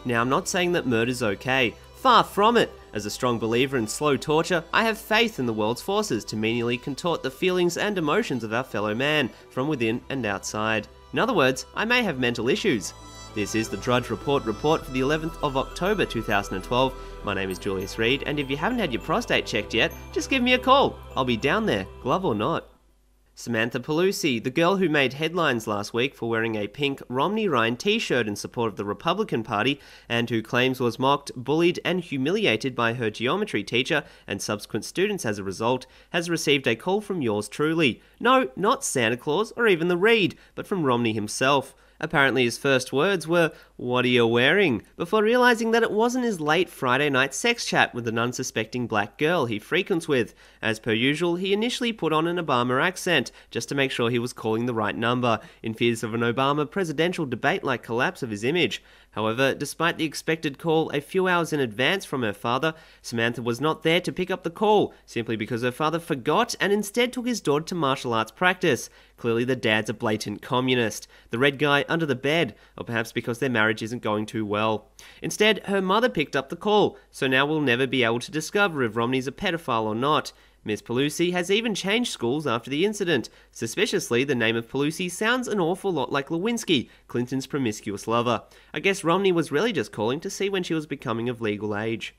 Now, I'm not saying that murder's okay. Far from it. As a strong believer in slow torture, I have faith in the world's forces to menially contort the feelings and emotions of our fellow man, from within and outside. In other words, I may have mental issues. This is the Drudge Report for the 11th of October 2012. My name is Julius Reade, and if you haven't had your prostate checked yet, just give me a call. I'll be down there, glove or not. Samantha, the girl who made headlines last week for wearing a pink Romney Ryan t-shirt in support of the Republican Party, and who claims was mocked, bullied and humiliated by her geometry teacher and subsequent students as a result, has received a call from yours truly. No, not Santa Claus or even the Reade, but from Romney himself. Apparently his first words were, "What are you wearing?" before realising that it wasn't his late Friday night sex chat with an unsuspecting black girl he frequents with. As per usual, he initially put on an Obama accent, just to make sure he was calling the right number, in fears of an Obama presidential debate-like collapse of his image. However, despite the expected call a few hours in advance from her father, Samantha was not there to pick up the call, simply because her father forgot and instead took his daughter to martial arts practice. Clearly the dad's a blatant communist, the red guy under the bed, or perhaps because their marriage isn't going too well. Instead, her mother picked up the call, so now we'll never be able to discover if Romney's a pedophile or not. Miss Pelosi has even changed schools after the incident. Suspiciously, the name of Pelosi sounds an awful lot like Lewinsky, Clinton's promiscuous lover. I guess Romney was really just calling to see when she was becoming of legal age.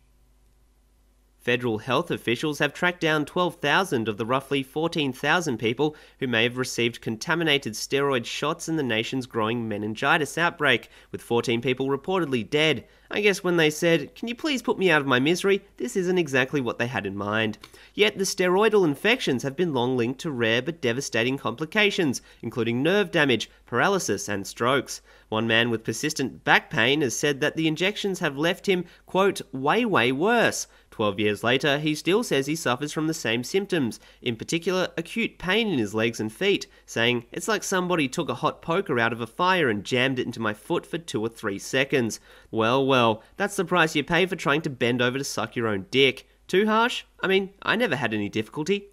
Federal health officials have tracked down 12,000 of the roughly 14,000 people who may have received contaminated steroid shots in the nation's growing meningitis outbreak, with 14 people reportedly dead. I guess when they said, "Can you please put me out of my misery?" this isn't exactly what they had in mind. Yet the steroidal infections have been long linked to rare but devastating complications, including nerve damage, paralysis and strokes. One man with persistent back pain has said that the injections have left him, quote, way worse. 12 years later, he still says he suffers from the same symptoms, in particular acute pain in his legs and feet, saying, "It's like somebody took a hot poker out of a fire and jammed it into my foot for 2 or 3 seconds. Well, that's the price you pay for trying to bend over to suck your own dick. Too harsh? I mean, I never had any difficulty."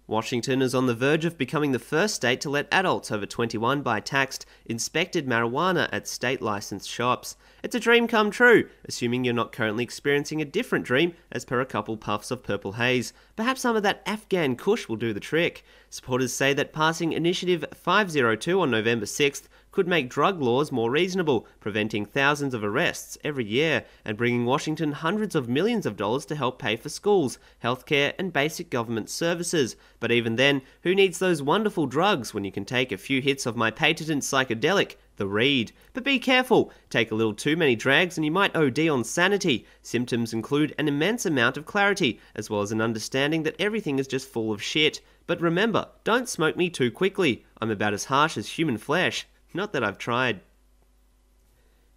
Washington is on the verge of becoming the first state to let adults over 21 buy taxed, inspected marijuana at state-licensed shops. It's a dream come true, assuming you're not currently experiencing a different dream as per a couple puffs of purple haze. Perhaps some of that Afghan kush will do the trick. Supporters say that passing Initiative 502 on November 6th could make drug laws more reasonable, preventing thousands of arrests every year, and bringing Washington hundreds of millions of dollars to help pay for schools, healthcare, and basic government services. But even then, who needs those wonderful drugs when you can take a few hits of my patented psychedelic, the Reade? But be careful, take a little too many drags and you might OD on sanity. Symptoms include an immense amount of clarity, as well as an understanding that everything is just full of shit. But remember, don't smoke me too quickly. I'm about as harsh as human flesh. Not that I've tried.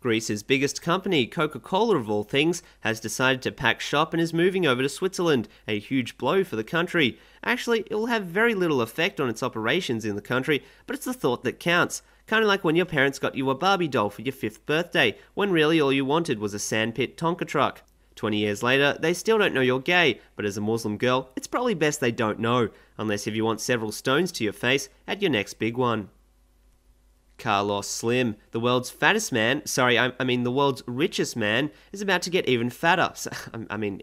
Greece's biggest company, Coca-Cola of all things, has decided to pack shop and is moving over to Switzerland, a huge blow for the country. Actually, it will have very little effect on its operations in the country, but it's the thought that counts. Kind of like when your parents got you a Barbie doll for your 5th birthday, when really all you wanted was a sandpit Tonka truck. 20 years later, they still don't know you're gay, but as a Muslim girl, it's probably best they don't know, unless if you want several stones to your face at your next big one. Carlos Slim, the world's fattest man, the world's richest man, is about to get even fatter,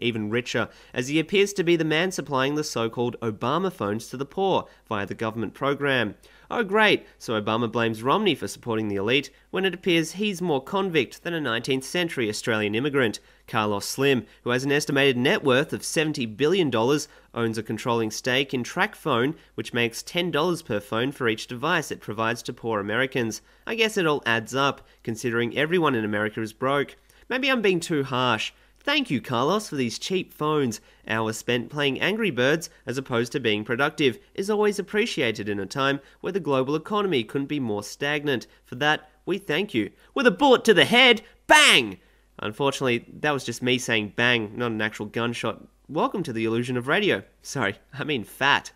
even richer, as he appears to be the man supplying the so-called Obama phones to the poor via the government program. Oh great, so Obama blames Romney for supporting the elite, when it appears he's more convict than a 19th century Australian immigrant. Carlos Slim, who has an estimated net worth of $70 billion, owns a controlling stake in TracFone, which makes $10 per phone for each device it provides to poor Americans. I guess it all adds up, considering everyone in America is broke. Maybe I'm being too harsh. Thank you, Carlos, for these cheap phones. Hours spent playing Angry Birds, as opposed to being productive, is always appreciated in a time where the global economy couldn't be more stagnant. For that, we thank you. With a bullet to the head, bang! Unfortunately, that was just me saying bang, not an actual gunshot. Welcome to the illusion of radio. Sorry, I mean fat.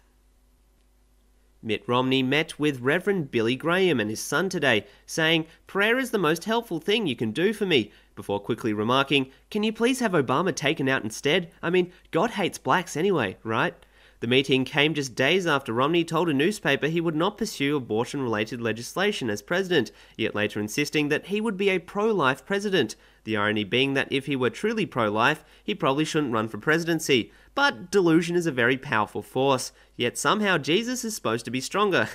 Mitt Romney met with Reverend Billy Graham and his son today, saying, "Prayer is the most helpful thing you can do for me," before quickly remarking, "Can you please have Obama taken out instead? I mean, God hates blacks anyway, right?" The The meeting came just days after Romney told a newspaper he would not pursue abortion-related legislation as president, yet later insisting that he would be a pro-life president. The irony being that if he were truly pro-life, he probably shouldn't run for presidency. But delusion is a very powerful force, yet somehow Jesus is supposed to be stronger.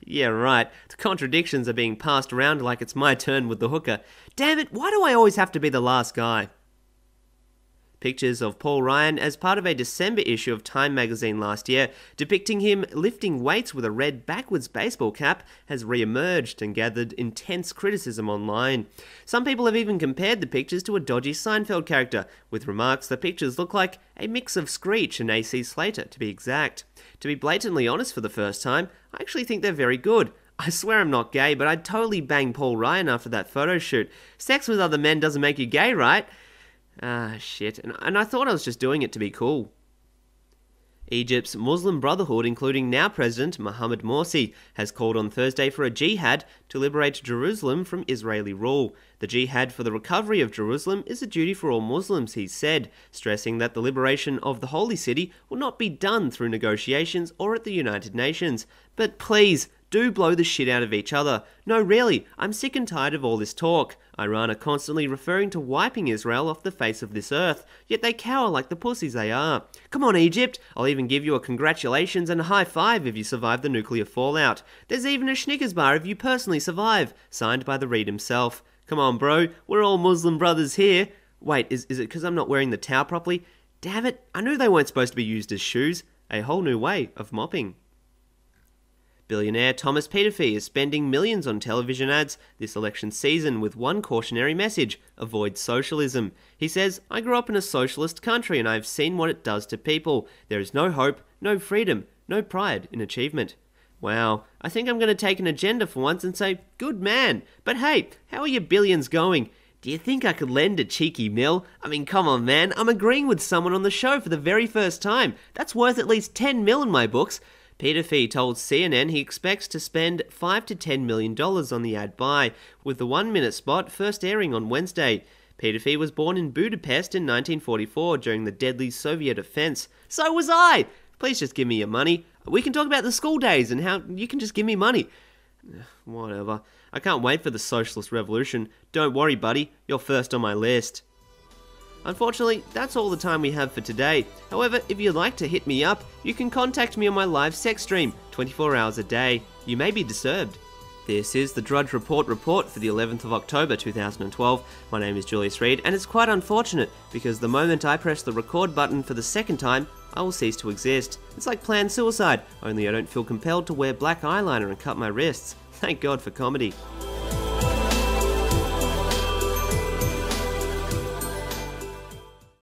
Yeah, right. The contradictions are being passed around like it's my turn with the hooker. Damn it, why do I always have to be the last guy? Pictures of Paul Ryan as part of a December issue of Time magazine last year, depicting him lifting weights with a red backwards baseball cap, has re-emerged and gathered intense criticism online. Some people have even compared the pictures to a dodgy Seinfeld character, with remarks the pictures look like a mix of Screech and AC Slater, to be exact. To be blatantly honest for the first time, I actually think they're very good. I swear I'm not gay, but I'd totally bang Paul Ryan after that photo shoot. Sex with other men doesn't make you gay, right? Ah, shit. And I thought I was just doing it to be cool. Egypt's Muslim Brotherhood, including now President Mohamed Morsi, has called on Thursday for a jihad to liberate Jerusalem from Israeli rule. The jihad for the recovery of Jerusalem is a duty for all Muslims, he said, stressing that the liberation of the holy city will not be done through negotiations or at the United Nations. But please, do blow the shit out of each other. No, really, I'm sick and tired of all this talk. Iran are constantly referring to wiping Israel off the face of this earth, yet they cower like the pussies they are. Come on, Egypt, I'll even give you a congratulations and a high five if you survive the nuclear fallout. There's even a Snickers bar if you personally survive, signed by the Reade himself. Come on, bro, we're all Muslim brothers here. Wait, is it because I'm not wearing the towel properly? Damn it, I knew they weren't supposed to be used as shoes. A whole new way of mopping. Billionaire Thomas Peterfy is spending millions on television ads this election season with one cautionary message: avoid socialism. He says, "I grew up in a socialist country and I've seen what it does to people. There is no hope, no freedom, no pride in achievement." Wow, I think I'm going to take an agenda for once and say, good man. But hey, how are your billions going? Do you think I could lend a cheeky mil? I mean, come on, man. I'm agreeing with someone on the show for the very first time. That's worth at least 10 mil in my books. Peterfy told CNN he expects to spend $5 to $10 million on the ad buy, with the 1-minute spot first airing on Wednesday. Peterfy was born in Budapest in 1944 during the deadly Soviet offense. So was I! Please just give me your money. We can talk about the school days and how you can just give me money. Whatever. I can't wait for the socialist revolution. Don't worry, buddy. You're first on my list. Unfortunately, that's all the time we have for today. However, if you'd like to hit me up, you can contact me on my live sex stream, 24 hours a day. You may be disturbed. This is the Drudge Report for the 11th of October 2012. My name is Julius Reade, and it's quite unfortunate because the moment I press the record button for the second time, I will cease to exist. It's like planned suicide, only I don't feel compelled to wear black eyeliner and cut my wrists. Thank God for comedy.